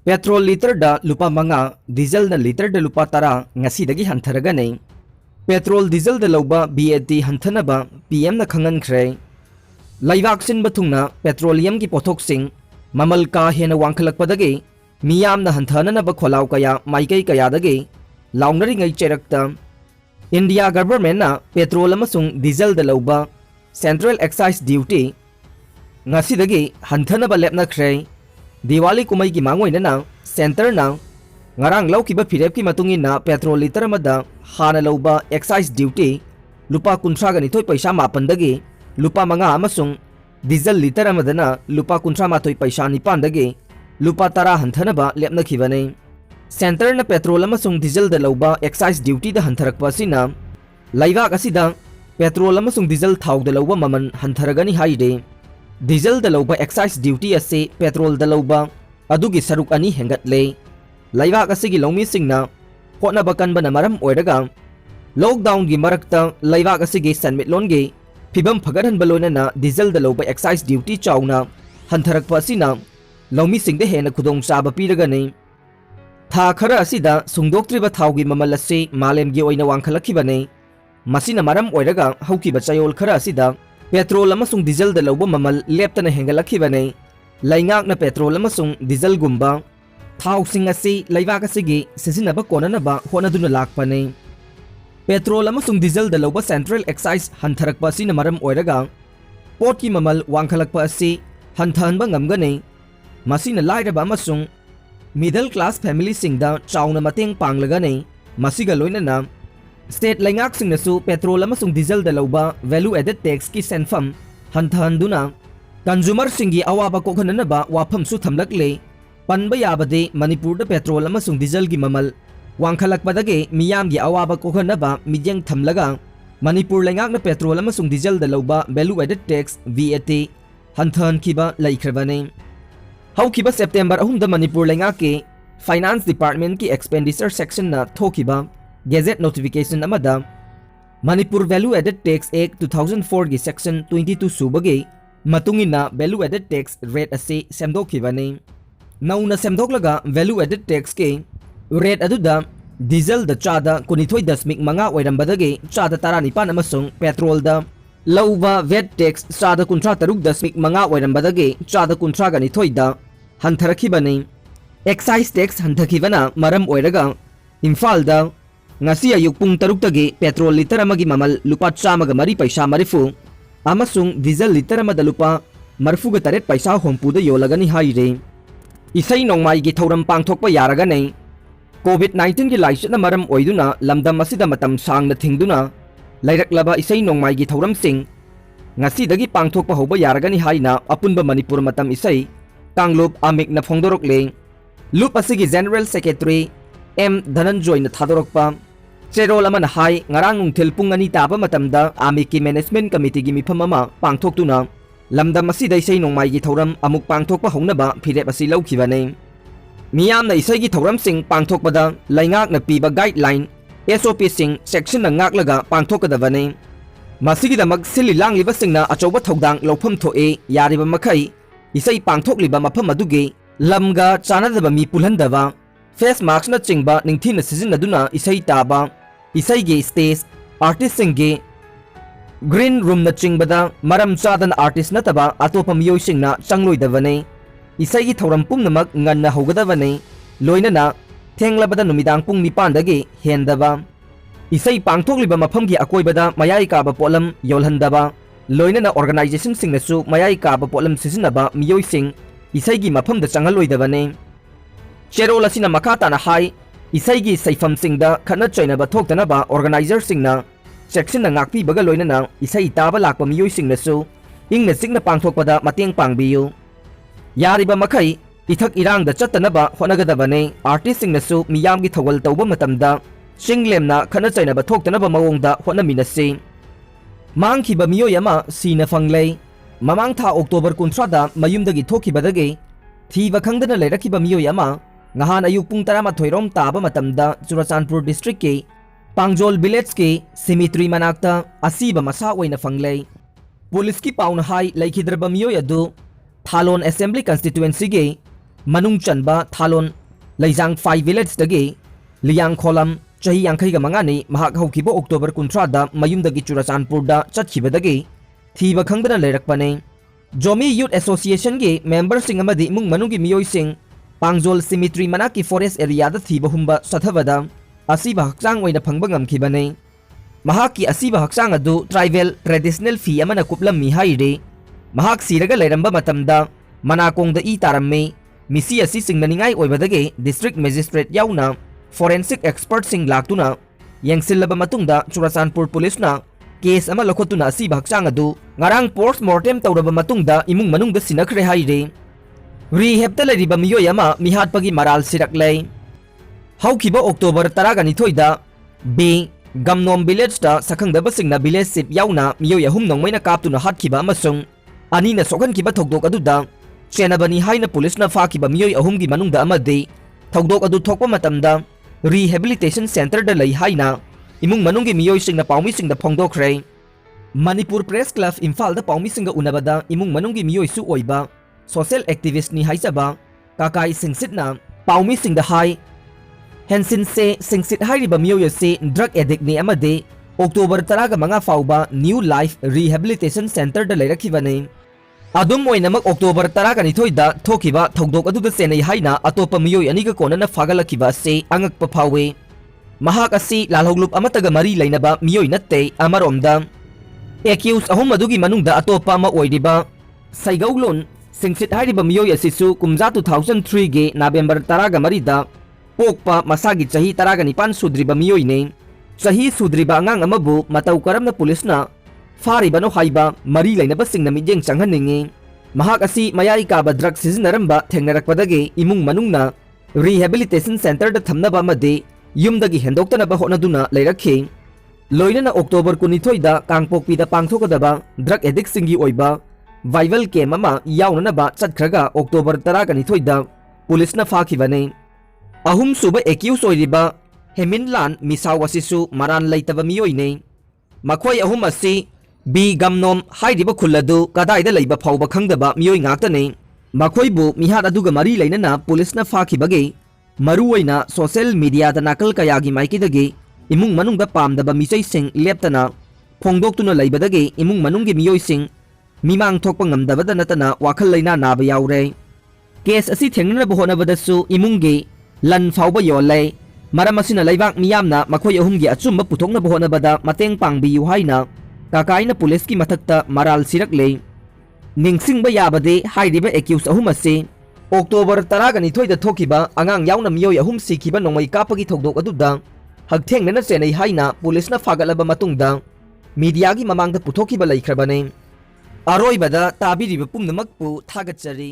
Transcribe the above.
petrol litre दा लुपा मंगा diesel ना लीटर दा लुपा तरा ngasi dagi hantharaga nei petrol diesel दा लौबा VAT hantanaba PM na khangan khre laibak sin bathungna petroleum ki pothok sing mamal ka hena wangkhalak padagi miyam na hanthana na ba kholaw kaya maikai kaya dagi launari ngai cherakta India government na petrol amasung diesel da lauba central excise duty ngasi dagi hanthana ba lepna khre Diwali kumai ki mangoi na center na ngarang lau ki ba phirep ki matungi na petrol liter amada hana lauba excise duty lupa kuntra ga ni thoi paisa mapan dagi lupa manga amasung diesel liter amada na lupa kuntra ma thoi paisa ni pan dagi lupa tara hanthana ba lepna khibane center na petrol amasung diesel da lauba excise duty da hantharak pa sina laiwa asida petrol amasung diesel thau da lauba maman hantharaga ni haide diesel da lauba excise duty ase petrol da lauba adugi saruk ani hengatle laiwa asigi lomi singna hotna bakan bana maram oiraga lockdown gi marakta laiwa asigi sanmit longe phibam phagaran balona na diesel da lauba excise duty chauna hantharak pasina lomi singde hena khudong chaba piraga nei tha khara asida sungdoktriba thaugi mamal ase malem gi oina wangkhalakhiba nei masina maram oiraga hauki ba chayol khara asida petrol अमसुंग diesel द लौब ममल लेप्तना हेंगलखिबने लैंगाकना petrol अमसुंग diesel गुंबा थाव सिंग असि लैवाक असिगी सिजिनबा कोननबा होनदुना लाकपने पेट्रोल अमसुंग डीजल द लौब सेंट्रल एक्साइज हंथरकपा सिना मरम ओइरगा पोट की ममल वांखलकपा असि हंथहनबा ngamgane masina lairaba अमसुंग मिडल क्लास फैमिली सिंगदा चाउना मतेंग पांगलगने मसिगा लोइनना स्टेट लैंगाक सिंगनसु पेट्रोल अमसुंग डीजल द लौबा वैल्यू एडेड टैक्स की सेंफम हंथहनदुना कंज्यूमर सिंगी अवाबा कोखननबा वाफमसु थमलकले पनबा याबदे मणिपुर द पेट्रोल अमसुंग डीजल की ममल वांखलकपदगे मियाम की अवाबा कोखनबा मिजेंग थमलगा मणिपुर लैंगाकना पेट्रोल अमसुंग डीजल द लौबा वैल्यू एडेड टैक्स VAT हंथहनखिबा लैख्रबने हौखिबा सेप्टेम्बर 3 द मणिपुर लैंगाक के फाइनेंस डिपार्टमेंट की एक्सपेंडिचर सेक्शन ना थोखिबा गेजेट नोटिफिकेशन अमदा Manipur value added tax act 2004 की सेक्शन 22 सुबगे मतुंगिना वैल्यू एडेड टैक्स रेट असे सेमदोखिबने नौना सेमदोखलगा वैल्यू एडेड टैक्स के रेट अदुदा डीजल द चादा 19.5 ओइरंबदगे चादा 19 अमसुंग पेट्रोल द लौबा वेट टैक्स चादा 13.5 ओइरंबदगे चादा 19 द हंथरखिबने एक्साइज टैक्स हंथखिबना मरम ओइरगा इम्फाल द ngasi ayuk pung taruk tagi petrol liter amagi mamal lupa chamaga mari paisa marifu amasung diesel liter amada lupa marfu ga taret paisa hompu da yolagani haire isai nongmai gi thoram pangthokpa yaraga nei covid-19 gi laisna maram oiduna lamdam asida matam sangna thingduna lairak isai nongmai gi thoram sing ngasi dagi pangthokpa hoba yaragani haina apunba manipur matam isai kanglop amik na phongdorok le lup asigi general secretary M Dhananjoy na thadorokpa Cherol aman hai ngarang nungthil pung ani taba matamda ami ki management committee gi mifam ama pangthoktuna lamdam asida isai nongmai gi thoram amuk pangthokpa hongnaba phirep asi laukhibane miyam na isai gi thoram sing pangthokpada laingak na piba guideline SOP sing section na ngaklaga pangthokadabane masigi damak sili langliba singna achoba thodang lofam thoe yariba makhai isai pangthokliba mafam aduge lamga chanadaba mi pulhandaba face mask na chingba ningthina sizinaduna isai taba isai ge stage artist singge green room na chingbada maram chadan artist na taba atopa miyoi singna changloidavane isai gi thoram pumnamak nganna hogadavane loina na thenglabada numidang pung 9 dagi hendaba isai pangthokliba mafam gi akoibada mayai ka ba polam yolhandaba loina na organization singna su mayai ka ba polam sizinaba miyoi sing isai gi mafam da changaloidavane Cherol asina makata na hai isai gi saifam singda khana chaina ba thokdana ba organizer singna section na ngakpi baga loina na isai taba lakpa miyoi singna su ingna singna pangthokpada mateng pangbiyu yari ba makai ithak irang da chattana ba honagada bane artist singna su miyam gi thawal tawba matamda singlem na khana chaina ba thokdana ba mawongda honaminasi mangki ba miyoi ama sina fanglei mamang tha October 13 da mayumdagi thokhibadagi thiba khangdana leirakiba miyoi ama ngahan ayuk pung 12 rom taba matamda Churachandpur district ke Pangjol village ke cemetery manakta asiba masa oina fanglei police ki pauna hai laikhidraba miyoi adu Thalon assembly constituency ge Manung Chanba Thalon Leijang 5 Village dagi Liang Kholam Chahi Yankaiga Mangani Mahak Haukibo October Kuntrada Mayumdagi Churachandpurda Chatkibadagi Thiba Khangdana Leirakpane Jomi Youth Association gi member sing amadi imung manungi miyoi sing Pangjol Cemetery Manaki Forest Area da thiba humba sathavada asiba hakchang oina phangba ngamkhibane Mahaki asiba hakchang adu tribal traditional fee amana kuplammi haire Mahak siraga leiramba matamda Manakong da I taramme misi asi singnaningai oibadage district magistrate yauna forensic expert sing laktuna yengsilaba matungda Churachandpur police na case ama lakhotuna asiba hakchang adu ngarang post mortem tawraba matungda imung manungda sinakhre haire rehab ta lariba miyoi ama mihat pagi maral siraklei haukiba October 12 da B Gamnom village da sakhangdaba singna village sip yauna miyoi ahum nongmaina kaptuna hatkiba amasung anina sokhankiba thokdok aduda chenabani haina police na fakiba miyoi ahumgi manungda amade thokdok adu thokpa matamda rehabilitation center da lei haina imung manunggi miyoi singna paumi singda phongdokre Manipur Press Club Imphal da paumi singa unabada imung manunggi miyoi su oiba social activist ni haisaba kakai singsit na paumi singda hai hensin se singsit hairiba miyoi se drug addict ni amade October 15 fauba New Life Rehabilitation Center da leirakibane adum oinamak October 12 da thokiba thokdok adu da senai haina atopa miyoi aniga konana fagalakiba se angakpa phawe mahak asi lalhoglup amataga mari lainaba miyoi natte amaromda accused ahum adugi manungda atopa ma oidiba Saigaulon singsit hairiba miyoi asisu kumja 2003 ge November 13 da pokpa masagi chahi 19 sudriba miyoi ne chahi sudriba angang amabu matau karamna police na faribano haiba mari lainaba singna mijeng changhaningi mahak asi mayai kaba drug sizinaramba thengnarakpadage imung manungna rehabilitation center da thamnaba amade yumdagi hendoktanaba honaduna leirakhi loinana October 12 da Kangpokpi da pangthokadaba drug addict singi oiba viral camp ama yaunanaba chatkhraga October 12 da police na fakhibane ahum suba accused oiriba Heminlan Misaw asisu maran leitaba miyoi ne makhoi ahum asi B Gamnom hairiba khuladu kadaida leiba phauba khangdaba miyoi ngaktane makhoi bu mihat aduga mari leinana police na fakhibage maruoina social media da nakal kayagi maikidage imung manungda pamdaba misai sing leptana phongdoktuna leibadage imung manunggi miyoi sing mimang thokpa ngamdabada natana wakhal leina naba yaure case asi thengnana bohonabadasu imunggi lan phauba yolle maram asina leibak miyamna makhoi ahumgi achumba puthokna bohonabada mateng pangbiyu haina kakaina police ki mathakta maral sirakle ningsingba yabade hairiba accused ahum ase October 12 da thokiba angang yauna miyoi ahum sikiba nongmai kapagi thokdok aduda hagthengnana chenai haina police na fagalaba matungda media gi mamangda puthokiba laikhrabane aroibada tabiriba pumnamakpu thagatchari